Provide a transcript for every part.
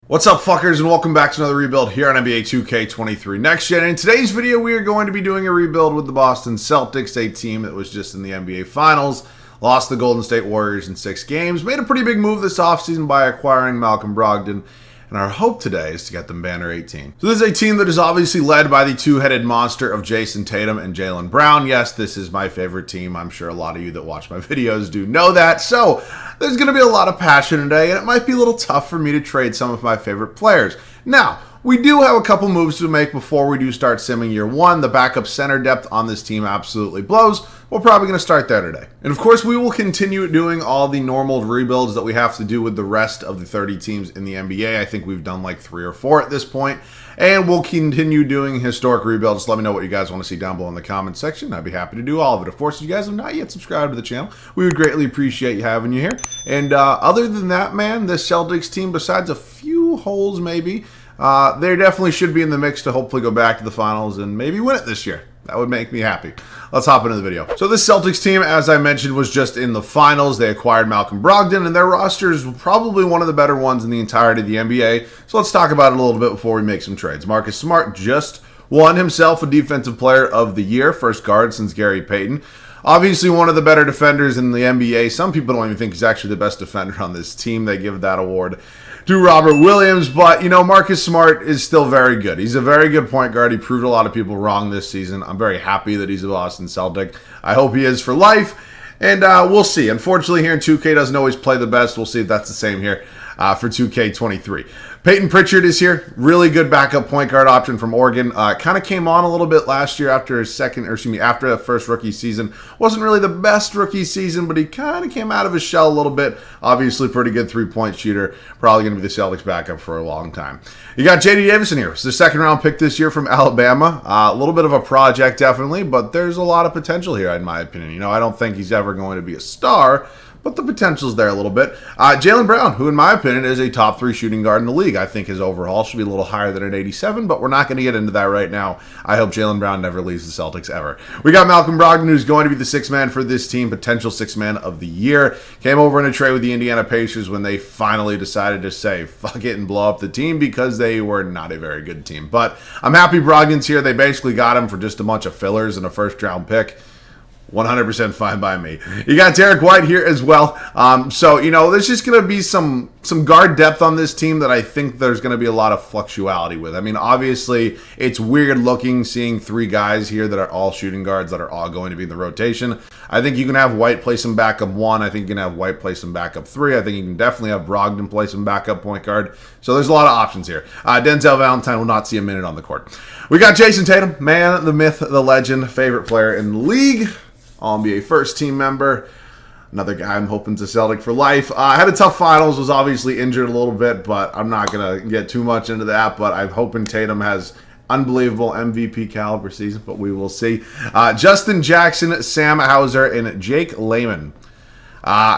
What's up, fuckers, and welcome back to another rebuild here on NBA 2K23 Next Gen. In today's video, we are going to be doing a rebuild with the Boston Celtics, a team that was just in the NBA Finals, lost the Golden State Warriors in 6 games, made a pretty big move this offseason by acquiring Malcolm Brogdon, and our hope today is to get them banner 18. So this is a team that is obviously led by the two-headed monster of Jayson Tatum and Jaylen Brown. Yes, this is my favorite team. I'm sure a lot of you that watch my videos do know that. So there's going to be a lot of passion today, and it might be a little tough for me to trade some of my favorite players. Now, we do have a couple moves to make before we do start simming year one. The backup center depth on this team absolutely blows. We're probably going to start there today. And of course, we will continue doing all the normal rebuilds that we have to do with the rest of the 30 teams in the NBA. I think we've done like 3 or 4 at this point. And we'll continue doing historic rebuilds. Let me know what you guys want to see down below in the comments section. I'd be happy to do all of it. Of course, if you guys have not yet subscribed to the channel, we would greatly appreciate having you here. And other than that, man, this Celtics team, besides a few holes maybe, they definitely should be in the mix to hopefully go back to the finals and maybe win it this year. That would make me happy. Let's hop into the video. So this Celtics team, as I mentioned, was just in the finals. They acquired Malcolm Brogdon, and their roster is probably one of the better ones in the entirety of the NBA. So let's talk about it a little bit before we make some trades. Marcus Smart just won himself a Defensive Player of the Year, first guard since Gary Payton. Obviously one of the better defenders in the NBA. Some people don't even think he's actually the best defender on this team. They give that award to Robert Williams, but, you know, Marcus Smart is still very good. He's a very good point guard. He proved a lot of people wrong this season. I'm very happy that he's a Boston Celtic. I hope he is for life, and we'll see. Unfortunately, here in 2K doesn't always play the best. We'll see if that's the same here for 2K23. Peyton Pritchard is here. Really good backup point guard option from Oregon. Kind of came on a little bit last year after after the first rookie season. Wasn't really the best rookie season, but he kind of came out of his shell a little bit. Obviously, pretty good three-point shooter. Probably going to be the Celtics backup for a long time. You got J.D. Davidson here. It's the second-round pick this year from Alabama. A little bit of a project, definitely, but there's a lot of potential here, in my opinion. You know, I don't think he's ever going to be a star, but the potential's there a little bit. Jaylen Brown, who in my opinion is a top 3 shooting guard in the league. I think his overall should be a little higher than an 87, but we're not going to get into that right now. I hope Jaylen Brown never leaves the Celtics ever. We got Malcolm Brogdon, who's going to be the 6th man for this team, potential 6th man of the year. Came over in a trade with the Indiana Pacers when they finally decided to say fuck it and blow up the team because they were not a very good team. But I'm happy Brogdon's here. They basically got him for just a bunch of fillers and a first-round pick. 100% fine by me. You got Derek White here as well. So, you know, there's just going to be some guard depth on this team that I think there's going to be a lot of fluctuality with. I mean, obviously, it's weird looking seeing 3 guys here that are all shooting guards that are all going to be in the rotation. I think you can have White play some backup 1. I think you can have White play some backup 3. I think you can definitely have Brogdon play some backup point guard. So there's a lot of options here. Denzel Valentine will not see a minute on the court. We got Jayson Tatum, man, the myth, the legend, favorite player in the league. All-NBA first-team member. Another guy I'm hoping to Celtic for life. Had a tough finals, was obviously injured a little bit, but I'm not going to get too much into that. But I'm hoping Tatum has unbelievable MVP caliber season, but we will see. Justin Jackson, Sam Hauser, and Jake Layman.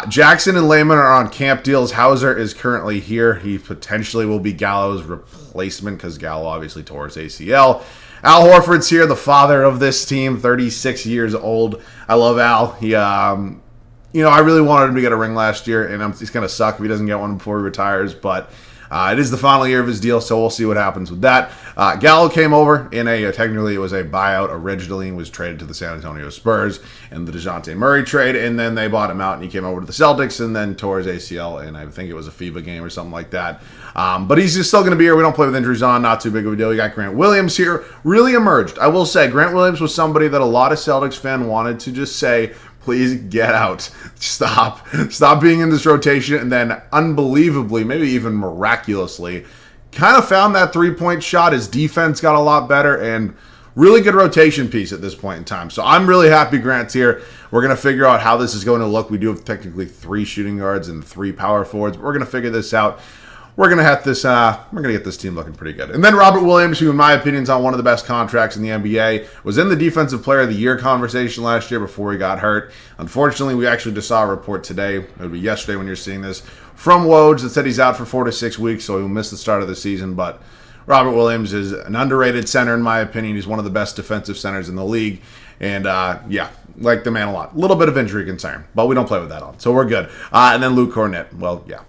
Jackson and Layman are on camp deals. Hauser is currently here. He potentially will be Gallo's replacement because Gallo obviously tore his ACL. Al Horford's here, the father of this team, 36 years old. I love Al. He, you know, I really wanted him to get a ring last year, and it's going to suck if he doesn't get one before he retires, but it is the final year of his deal, so we'll see what happens with that. Gallo came over in technically it was a buyout originally and was traded to the San Antonio Spurs in the DeJounte Murray trade, and then they bought him out, and he came over to the Celtics and then tore his ACL, and I think it was a FIBA game or something like that. But he's just still going to be here. We don't play with injuries on. Not too big of a deal. We got Grant Williams here. Really emerged. I will say, Grant Williams was somebody that a lot of Celtics fans wanted to just say, please get out. Stop. Stop being in this rotation. And then unbelievably, maybe even miraculously, kind of found that three-point shot. His defense got a lot better and really good rotation piece at this point in time. So I'm really happy Grant's here. We're going to figure out how this is going to look. We do have technically 3 shooting guards and 3 power forwards, but we're going to figure this out. We're gonna have this. We're gonna get this team looking pretty good. And then Robert Williams, who in my opinion is on one of the best contracts in the NBA, was in the Defensive Player of the Year conversation last year before he got hurt. Unfortunately, we actually just saw a report today. It would be yesterday when you're seeing this from Woj that said he's out for 4 to 6 weeks, so he'll miss the start of the season. But Robert Williams is an underrated center in my opinion. He's one of the best defensive centers in the league, and yeah, like the man a lot. A little bit of injury concern, but we don't play with that on, so we're good. And then Luke Cornett. Well, yeah.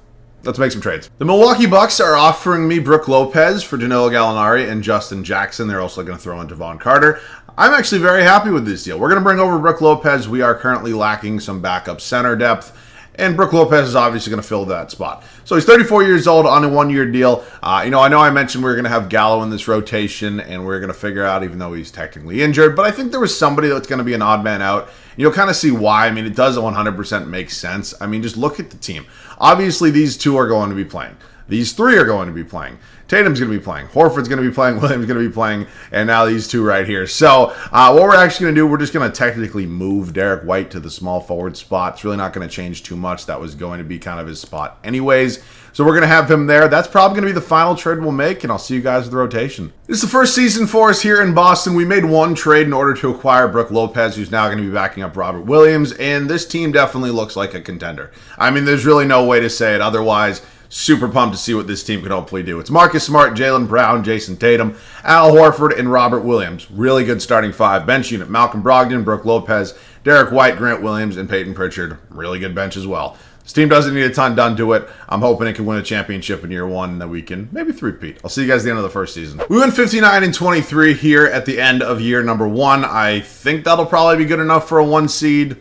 Let's make some trades. The Milwaukee Bucks are offering me Brook Lopez for Danilo Gallinari and Justin Jackson. They're also going to throw in Devon Carter. I'm actually very happy with this deal. We're going to bring over Brook Lopez. We are currently lacking some backup center depth, and Brook Lopez is obviously going to fill that spot. So he's 34 years old on a one-year deal. I know I mentioned we were going to have Gallo in this rotation, and we're going to figure out, even though he's technically injured, but I think there was somebody that's going to be an odd man out. You'll kind of see why. I mean, it does 100% make sense. I mean, just look at the team. Obviously, these two are going to be playing. These three are going to be playing. Tatum's going to be playing. Horford's going to be playing. Williams going to be playing. And now these two right here. So what we're actually going to do, we're just going to technically move Derek White to the small forward spot. It's really not going to change too much. That was going to be kind of his spot anyways. So we're going to have him there. That's probably going to be the final trade we'll make, and I'll see you guys with the rotation. This is the first season for us here in Boston. We made one trade in order to acquire Brook Lopez, who's now going to be backing up Robert Williams, and this team definitely looks like a contender. I mean, there's really no way to say it otherwise. Super pumped to see what this team can hopefully do. It's Marcus Smart, Jaylen Brown, Jayson Tatum, Al Horford, and Robert Williams. Really good starting five. Bench unit, Malcolm Brogdon, Brook Lopez, Derek White, Grant Williams, and Peyton Pritchard. Really good bench as well. This team doesn't need a ton done to it. I'm hoping it can win a championship in year one, and that we can maybe three-peat. I'll see you guys at the end of the first season. We went 59-23 here at the end of year number one. I think that'll probably be good enough for a one seed.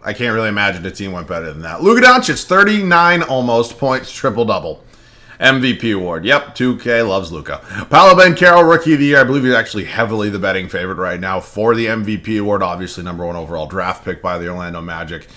I can't really imagine a team went better than that. Luka Doncic, 39 almost points, triple-double. MVP award. Yep, 2K loves Luka. Paolo Banchero, Rookie of the Year. I believe he's actually heavily the betting favorite right now for the MVP award. Obviously, number one overall draft pick by the Orlando Magic.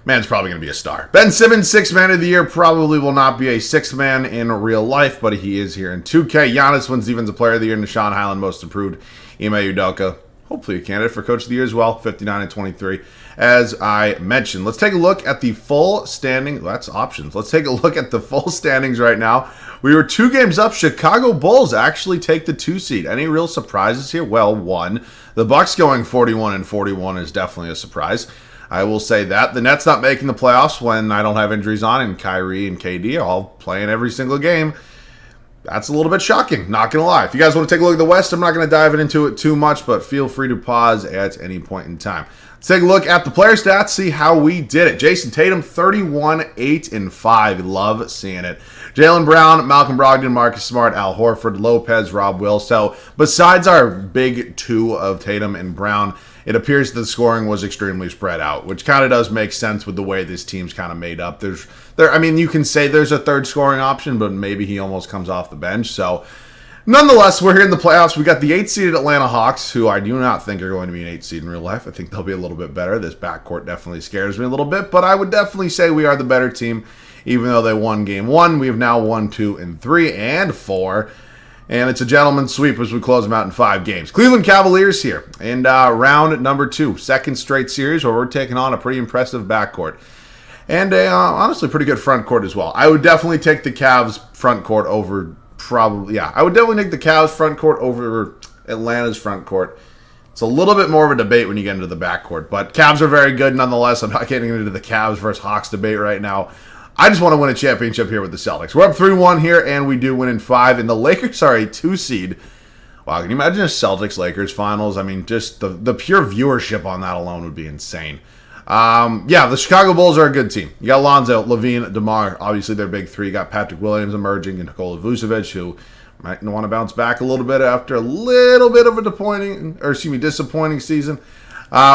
Man's probably going to be a star. Ben Simmons, Sixth Man of the Year. Probably will not be a sixth man in real life, but he is here in 2K. Giannis wins Defensive Player of the Year. Deshaun Highland, Most Improved. Ime Udoka, hopefully a candidate for Coach of the Year as well. 59-23. As I mentioned, let's take a look at the full standing. That's options. Let's take a look at the full standings right now. We were 2 games up. Chicago Bulls actually take the 2 seed. Any real surprises here? Well, one. The Bucks going 41-41 is definitely a surprise. I will say that. The Nets not making the playoffs when I don't have injuries on, and Kyrie and KD are all playing every single game. That's a little bit shocking, not going to lie. If you guys want to take a look at the West, I'm not going to dive into it too much, but feel free to pause at any point in time. Let's take a look at the player stats, see how we did it. Jayson Tatum, 31-8-5. Love seeing it. Jaylen Brown, Malcolm Brogdon, Marcus Smart, Al Horford, Lopez, Rob Will. So besides our big two of Tatum and Brown, it appears that the scoring was extremely spread out, which kind of does make sense with the way this team's kind of made up. I mean, you can say there's a third scoring option, but maybe he almost comes off the bench. So nonetheless, we're here in the playoffs. We got the 8-seeded Atlanta Hawks, who I do not think are going to be an 8 seed in real life. I think they'll be a little bit better. This backcourt definitely scares me a little bit, but I would definitely say we are the better team, even though they won game 1. We have now won 2 and 3 and 4. And it's a gentleman's sweep as we close them out in 5 games. Cleveland Cavaliers here in round number 2. Second straight series where we're taking on a pretty impressive backcourt. And honestly, pretty good front court as well. I would definitely take the Cavs front court over I would definitely take the Cavs front court over Atlanta's front court. It's a little bit more of a debate when you get into the backcourt. But Cavs are very good nonetheless. I'm not getting into the Cavs versus Hawks debate right now. I just want to win a championship here with the Celtics. We're up 3-1 here, and we do win in 5. And the Lakers are a 2 seed. Wow, can you imagine a Celtics-Lakers finals? I mean, just the pure viewership on that alone would be insane. Yeah, the Chicago Bulls are a good team. You got Lonzo, LaVine, DeMar. Obviously, they're big 3. You got Patrick Williams emerging and Nikola Vucevic, who might want to bounce back a little bit after a little bit of a disappointing season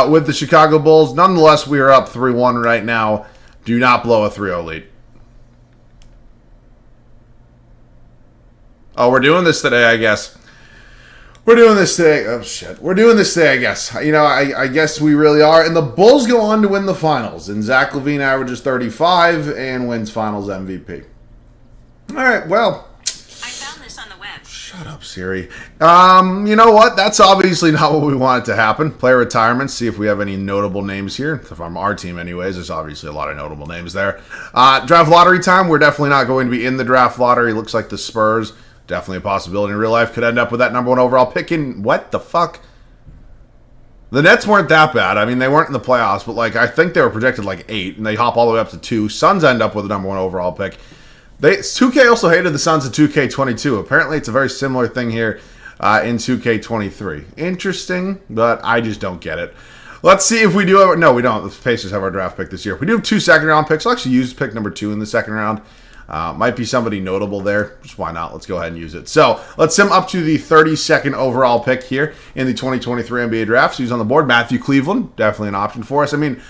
with the Chicago Bulls. Nonetheless, we are up 3-1 right now. Do not blow a 3-0 lead. Oh, we're doing this today, I guess. We're doing this today. Oh, shit. We're doing this today, I guess. You know, I guess we really are. And the Bulls go on to win the finals. And Zach LaVine averages 35 and wins finals MVP. All right, well. I found this on the web. Shut up, Siri. You know what? That's obviously not what we want it to happen. Player retirements. See if we have any notable names here. From our team anyways. There's obviously a lot of notable names there. Draft lottery time. We're definitely not going to be in the draft lottery. Looks like the Spurs, definitely a possibility in real life, could end up with that number 1 overall pick in, what the fuck? The Nets weren't that bad. I mean, they weren't in the playoffs, but like I think they were projected like 8, and they hop all the way up to 2. Suns end up with the number 1 overall pick. 2K also hated the Suns in 2K22. Apparently, it's a very similar thing here in 2K23. Interesting, but I just don't get it. Let's see if we do have... No, we don't. The Pacers have our draft pick this year. We do have 2 second-round picks. I'll actually use pick number 2 in the second round. Might be somebody notable there. Just why not? Let's go ahead and use it. So let's sim up to the 32nd overall pick here in the 2023 NBA draft. So he's on the board. Matthew Cleveland, definitely an option for us. I mean,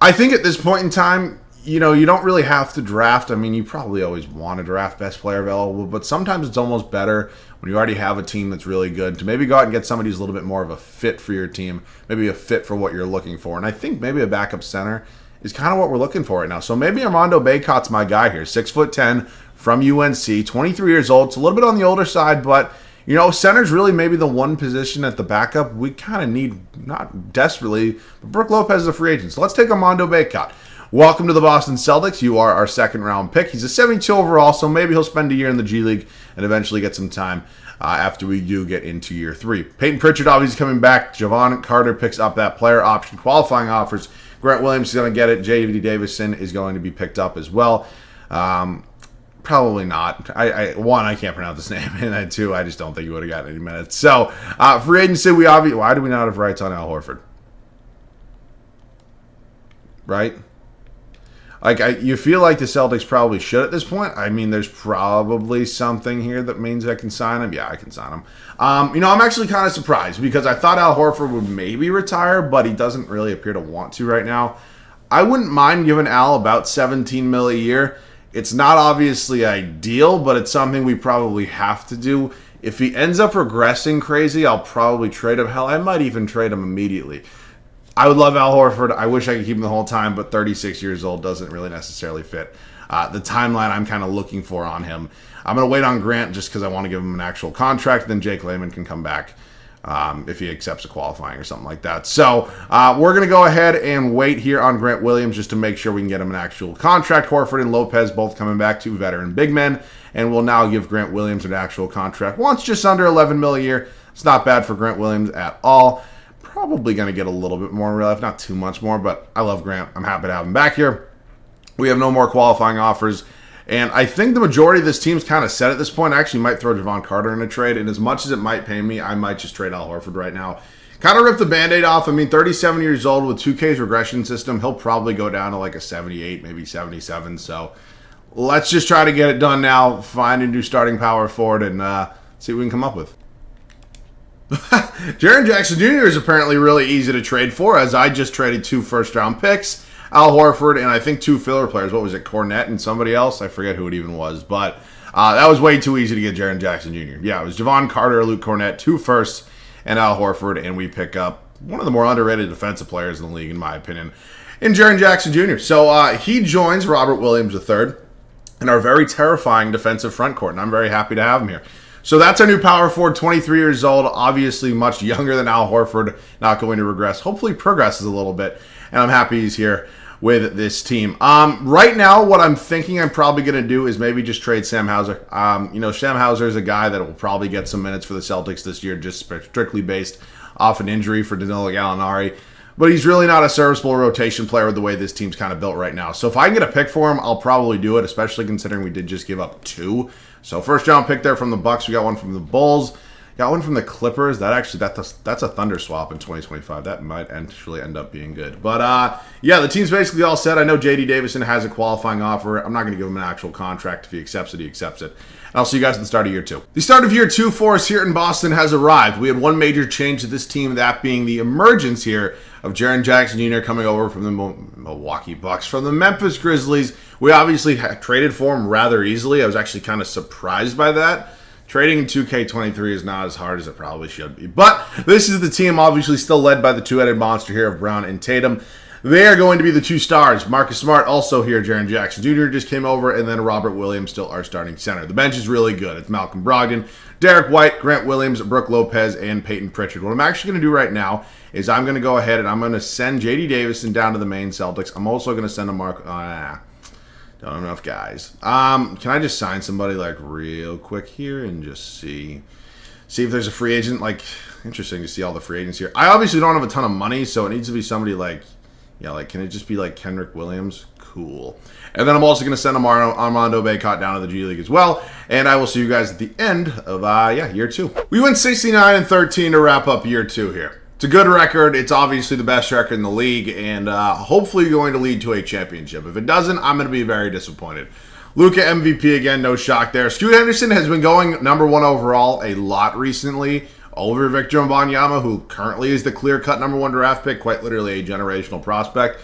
I think at this point in time, you don't really have to draft. I mean, you probably always want to draft best player available, but sometimes it's almost better when you already have a team that's really good to maybe go out and get somebody who's a little bit more of a fit for your team, maybe a fit for what you're looking for. And I think maybe a backup center is kind of what we're looking for right now. So maybe Armando Bacot's my guy here. 6'10" from UNC, 23 years old. It's a little bit on the older side, but center's really maybe the one position at the backup we kind of need, not desperately, but Brook Lopez is a free agent. So let's take Armando Bacot. Welcome to the Boston Celtics. You are our second round pick. He's a 72 overall, so maybe he'll spend a year in the G League and eventually get some time after we do get into year 3. Peyton Pritchard obviously coming back. Javon Carter picks up that player option. Qualifying offers. Grant Williams is going to get it. J.D. Davidson is going to be picked up as well. Probably not. One, I can't pronounce his name, and then two, I just don't think he would have gotten any minutes. So, free agency, why do we not have rights on Al Horford? Right? You feel like the Celtics probably should at this point. I mean, there's probably something here that means I can sign him. Yeah, I can sign him. I'm actually kind of surprised because I thought Al Horford would maybe retire, but he doesn't really appear to want to right now. I wouldn't mind giving Al about $17 million a year. It's not obviously ideal, but it's something we probably have to do. If he ends up regressing crazy, I'll probably trade him. Hell, I might even trade him immediately. I would love Al Horford. I wish I could keep him the whole time, but 36 years old doesn't really necessarily fit the timeline I'm kind of looking for on him. I'm going to wait on Grant just because I want to give him an actual contract. Then Jake Layman can come back if he accepts a qualifying or something like that. So we're going to go ahead and wait here on Grant Williams just to make sure we can get him an actual contract. Horford and Lopez both coming back, 2 veteran big men, and we'll now give Grant Williams an actual contract. Once just under $11 million a year. It's not bad for Grant Williams at all. Probably going to get a little bit more in real life, not too much more, but I love Grant. I'm happy to have him back here. We have no more qualifying offers, and I think the majority of this team's kind of set at this point. I actually might throw Javon Carter in a trade, and as much as it might pay me, I might just trade Al Horford right now. Kind of rip the Band-Aid off. I mean, 37 years old with 2K's regression system, he'll probably go down to like a 78, maybe 77, so let's just try to get it done now, find a new starting power forward, and see what we can come up with. Jaren Jackson Jr. is apparently really easy to trade for, as I just traded 2 first-round picks, Al Horford, and I think 2 filler players. What was it, Cornette and somebody else? I forget who it even was, but that was way too easy to get Jaren Jackson Jr. Yeah, it was Javon Carter, Luke Cornette, 2 firsts, and Al Horford, and we pick up one of the more underrated defensive players in the league, in my opinion, in Jaren Jackson Jr. So he joins Robert Williams III in our very terrifying defensive front court, and I'm very happy to have him here. So that's our new power forward, 23 years old, obviously much younger than Al Horford, not going to regress. Hopefully progresses a little bit, and I'm happy he's here with this team. Right now, what I'm thinking I'm probably going to do is maybe just trade Sam Hauser. Sam Hauser is a guy that will probably get some minutes for the Celtics this year, just strictly based off an injury for Danilo Gallinari. But he's really not a serviceable rotation player with the way this team's kind of built right now. So if I can get a pick for him, I'll probably do it, especially considering we did just give up 2. So first round pick there from the Bucks. We got one from the Bulls. Got one from the Clippers. That's a Thunder swap in 2025. That might actually end up being good. But yeah, the team's basically all set. I know J.D. Davidson has a qualifying offer. I'm not going to give him an actual contract. If he accepts it, he accepts it. And I'll see you guys at the start of year 2. The start of year 2 for us here in Boston has arrived. We had one major change to this team, that being the emergence here of Jaren Jackson Jr. coming over from the Milwaukee Bucks, from the Memphis Grizzlies. We obviously traded for him rather easily. I was actually kind of surprised by that. Trading in 2K23 is not as hard as it probably should be. But this is the team obviously still led by the 2-headed monster here of Brown and Tatum. They are going to be the 2 stars. Marcus Smart also here. Jaren Jackson Jr. just came over, and then Robert Williams still our starting center. The bench is really good. It's Malcolm Brogdon, Derek White, Grant Williams, Brook Lopez, and Peyton Pritchard. What I'm actually going to do right now is I'm going to go ahead and I'm going to send J.D. Davidson down to the main Celtics. I'm also going to send a don't have enough guys. Can I just sign somebody like real quick here and just see if there's a free agent? Like, interesting to see all the free agents here. I obviously don't have a ton of money, so it needs to be somebody like, can it just be like Kendrick Williams? Cool. And then I'm also going to send Armando Bacot down to the G League as well. And I will see you guys at the end of year 2. We went 69-13 to wrap up year 2 here. It's a good record. It's obviously the best record in the league, and hopefully going to lead to a championship. If it doesn't, I'm going to be very disappointed. Luka MVP again, no shock there. Scoot Henderson has been going number 1 overall a lot recently over Victor Wembanyama, who currently is the clear-cut number 1 draft pick, quite literally a generational prospect.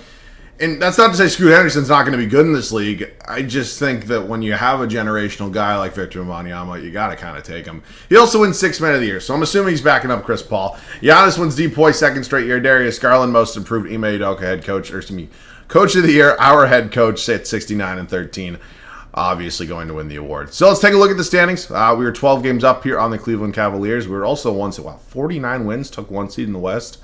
And that's not to say Scoot Henderson's not going to be good in this league. I just think that when you have a generational guy like Victor Wembanyama, you got to kind of take him. He also wins 6th Man of the Year, so I'm assuming he's backing up Chris Paul. Giannis wins DPOY 2nd straight year. Darius Garland, Most Improved. Ime Udoka, head coach, Coach of the Year. Our head coach at 69-13. Obviously going to win the award. So let's take a look at the standings. We were 12 games up here on the Cleveland Cavaliers. We were also 49 wins, took 1 seed in the West.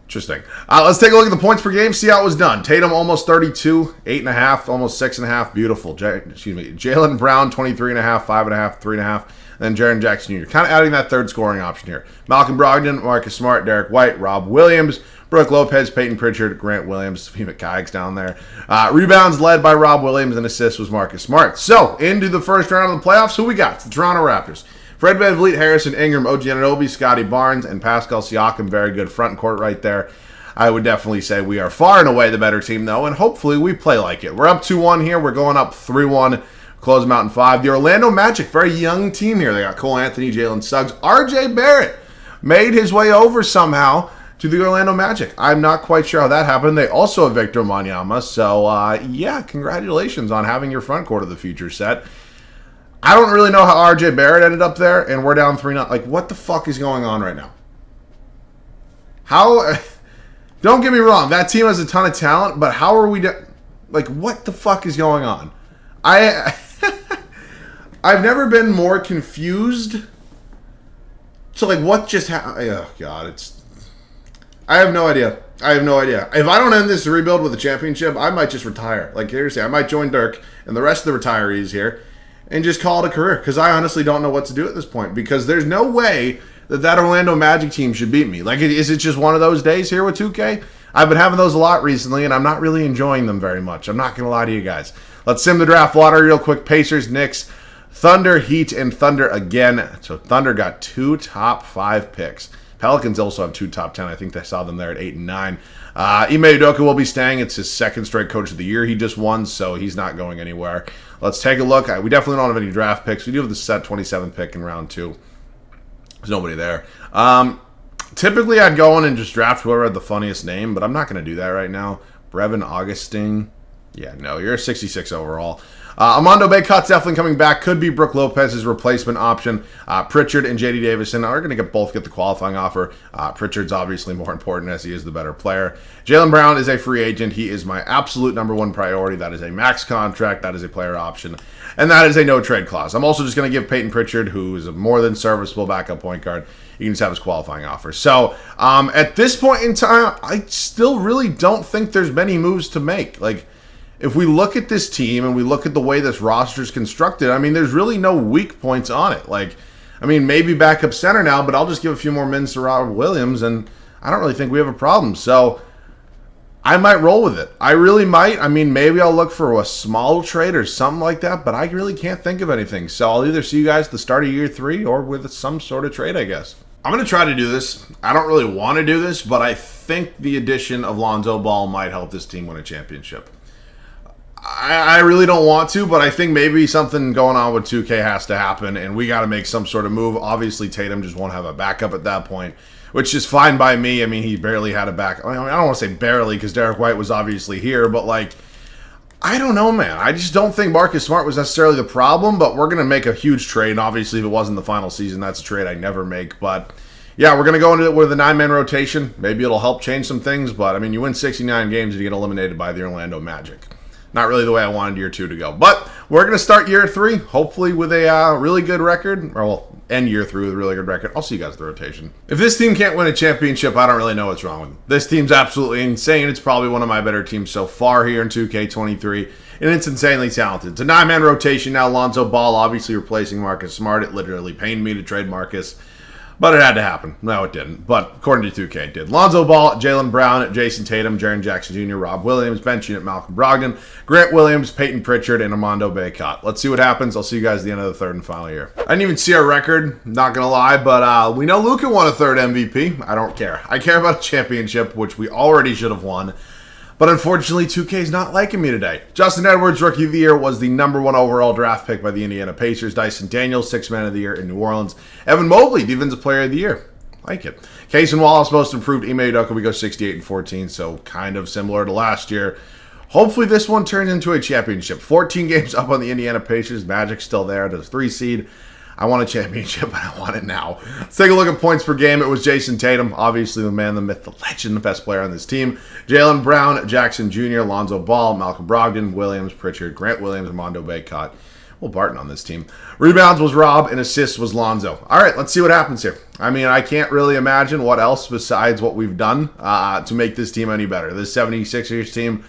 Interesting. Let's take a look at the points per game, see how it was done. Tatum almost 32, 8.5, almost 6.5. Beautiful. Jaylen Brown, 23.5, 5.5, 3.5. And then Jaren Jackson Jr. Kind of adding that third scoring option here. Malcolm Brogdon, Marcus Smart, Derek White, Rob Williams, Brook Lopez, Peyton Pritchard, Grant Williams, Fema Kayaks down there. Rebounds led by Rob Williams, and assists was Marcus Smart. So, into the first round of the playoffs, who we got? It's the Toronto Raptors. Fred VanVleet, Harrison Ingram, OG Anunoby, Scotty Barnes, and Pascal Siakam. Very good front court right there. I would definitely say we are far and away the better team, though, and hopefully we play like it. We're up 2-1 here. We're going up 3-1. Close them out in 5. The Orlando Magic, very young team here. They got Cole Anthony, Jalen Suggs. RJ Barrett made his way over somehow to the Orlando Magic. I'm not quite sure how that happened. They also have Victor Wembanyama. So, yeah, congratulations on having your front court of the future set. I don't really know how RJ Barrett ended up there, and we're down 3-0. Like, what the fuck is going on right now? How... Don't get me wrong. That team has a ton of talent, but how are we... Like, what the fuck is going on? I've never been more confused. So, like, what just happened? Oh, God, I have no idea. If I don't end this rebuild with a championship, I might just retire. Like, seriously, I might join Dirk and the rest of the retirees here and just call it a career. Because I honestly don't know what to do at this point. Because there's no way that Orlando Magic team should beat me. Like, is it just one of those days here with 2K? I've been having those a lot recently, and I'm not really enjoying them very much. I'm not going to lie to you guys. Let's sim the draft lottery real quick. Pacers, Knicks, Thunder, Heat, and Thunder again. So Thunder got 2 top 5 picks. Pelicans also have 2 top 10. I think I saw them there at 8 and 9. Ime Udoka will be staying. It's his 2nd straight Coach of the Year he just won, so he's not going anywhere. Let's take a look. We definitely don't have any draft picks. We do have the set 27 pick in round 2. There's nobody there. Typically, I'd go in and just draft whoever had the funniest name, but I'm not going to do that right now. Brevin Augustine. Yeah, no, you're a 66 overall. Armando Bacot's definitely coming back. Could be Brook Lopez's replacement option. Pritchard and J.D. Davidson are going to both get the qualifying offer. Pritchard's obviously more important as he is the better player. Jaylen Brown is a free agent. He is my absolute number 1 priority. That is a max contract. That is a player option. And that is a no-trade clause. I'm also just going to give Peyton Pritchard, who is a more than serviceable backup point guard, you can just have his qualifying offer. So, at this point in time, I still really don't think there's many moves to make. Like, if we look at this team and we look at the way this roster is constructed, I mean, there's really no weak points on it. Like, I mean, maybe backup center now, but I'll just give a few more minutes to Robert Williams, and I don't really think we have a problem. So, I might roll with it. I really might. I mean, maybe I'll look for a small trade or something like that, but I really can't think of anything. So, I'll either see you guys at the start of year 3 or with some sort of trade, I guess. I'm going to try to do this. I don't really want to do this, but I think the addition of Lonzo Ball might help this team win a championship. I really don't want to, but I think maybe something going on with 2K has to happen, and we got to make some sort of move. Obviously, Tatum just won't have a backup at that point, which is fine by me. I mean, he barely had a backup. I don't want to say barely because Derek White was obviously here, but like, I don't know, man. I just don't think Marcus Smart was necessarily the problem, but we're going to make a huge trade, and obviously if it wasn't the final season, that's a trade I never make, but yeah, we're going to go into it with a 9-man rotation. Maybe it'll help change some things, but I mean, you win 69 games and you get eliminated by the Orlando Magic. Not really the way I wanted year 2 to go. But we're going to start year 3, hopefully with a really good record. Or we'll end year 3 with a really good record. I'll see you guys at the rotation. If this team can't win a championship, I don't really know what's wrong with them. This team's absolutely insane. It's probably one of my better teams so far here in 2K23. And it's insanely talented. It's a 9-man rotation now. Lonzo Ball obviously replacing Marcus Smart. It literally pained me to trade Marcus. But it had to happen. No, it didn't. But according to 2K, it did. Lonzo Ball, Jaylen Brown, Jayson Tatum, Jaren Jackson Jr., Rob Williams, bench unit Malcolm Brogdon, Grant Williams, Peyton Pritchard, and Armando Bacot. Let's see what happens. I'll see you guys at the end of the 3rd and final year. I didn't even see our record, not going to lie, but we know Luka won a 3rd MVP. I don't care. I care about a championship, which we already should have won. But unfortunately, 2K is not liking me today. Justin Edwards, Rookie of the Year, was the #1 overall draft pick by the Indiana Pacers. Dyson Daniels, 6th Man of the Year in New Orleans. Evan Mobley, Defensive Player of the Year. Like it. Kaysen Wallace, Most Improved. Ime Udoka, we go 68 and 14, so kind of similar to last year. Hopefully this one turns into a championship. 14 games up on the Indiana Pacers. Magic's still there. The 3 seed. I want a championship, but I want it now. Let's take a look at points per game. It was Jayson Tatum, obviously the man, the myth, the legend, the best player on this team. Jalen Brown, Jackson Jr., Lonzo Ball, Malcolm Brogdon, Williams, Pritchard, Grant Williams, Armando Bacot. Will Barton on this team. Rebounds was Rob, and assists was Lonzo. All right, let's see what happens here. I mean, I can't really imagine what else besides what we've done to make this team any better. This 76ers team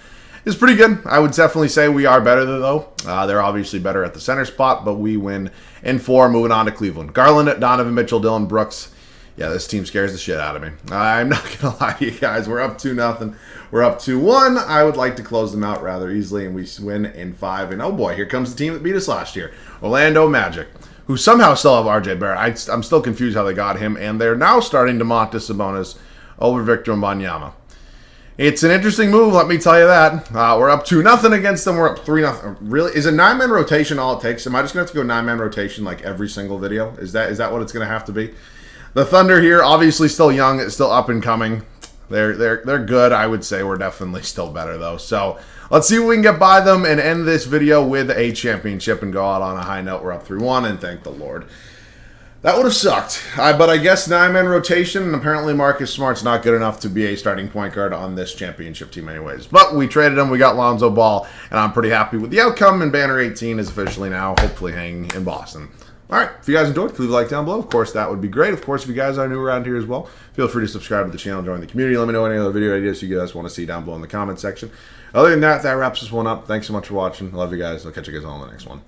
is pretty good. I would definitely say we are better, though. They're obviously better at the center spot, but we win in 4, moving on to Cleveland. Garland, Donovan Mitchell, Dylan Brooks. Yeah, this team scares the shit out of me. I'm not going to lie to you guys. We're up 2-0. We're up 2-1. I would like to close them out rather easily, and we win in 5. And oh boy, here comes the team that beat us last year. Orlando Magic, who somehow still have RJ Barrett. I'm still confused how they got him, and they're now starting Domantas Sabonis over Victor Wembanyama. It's an interesting move, let me tell you that. We're up 2-0 against them. We're up 3-0. Really? Is a 9-man rotation all it takes? Am I just going to have to go 9-man rotation like every single video? Is that what it's going to have to be? The Thunder here, obviously still young. It's still up and coming. They're good. I would say we're definitely still better, though. So let's see if we can get by them and end this video with a championship and go out on a high note. We're up 3-1, and thank the Lord. That would have sucked. But I guess 9-man rotation, and apparently Marcus Smart's not good enough to be a starting point guard on this championship team anyways. But we traded him. We got Lonzo Ball, and I'm pretty happy with the outcome, and Banner 18 is officially now hopefully hanging in Boston. All right, if you guys enjoyed, leave a like down below. Of course, that would be great. Of course, if you guys are new around here as well, feel free to subscribe to the channel, join the community. Let me know any other video ideas you guys want to see down below in the comment section. Other than that, that wraps this one up. Thanks so much for watching. I love you guys. I'll catch you guys all in the next one.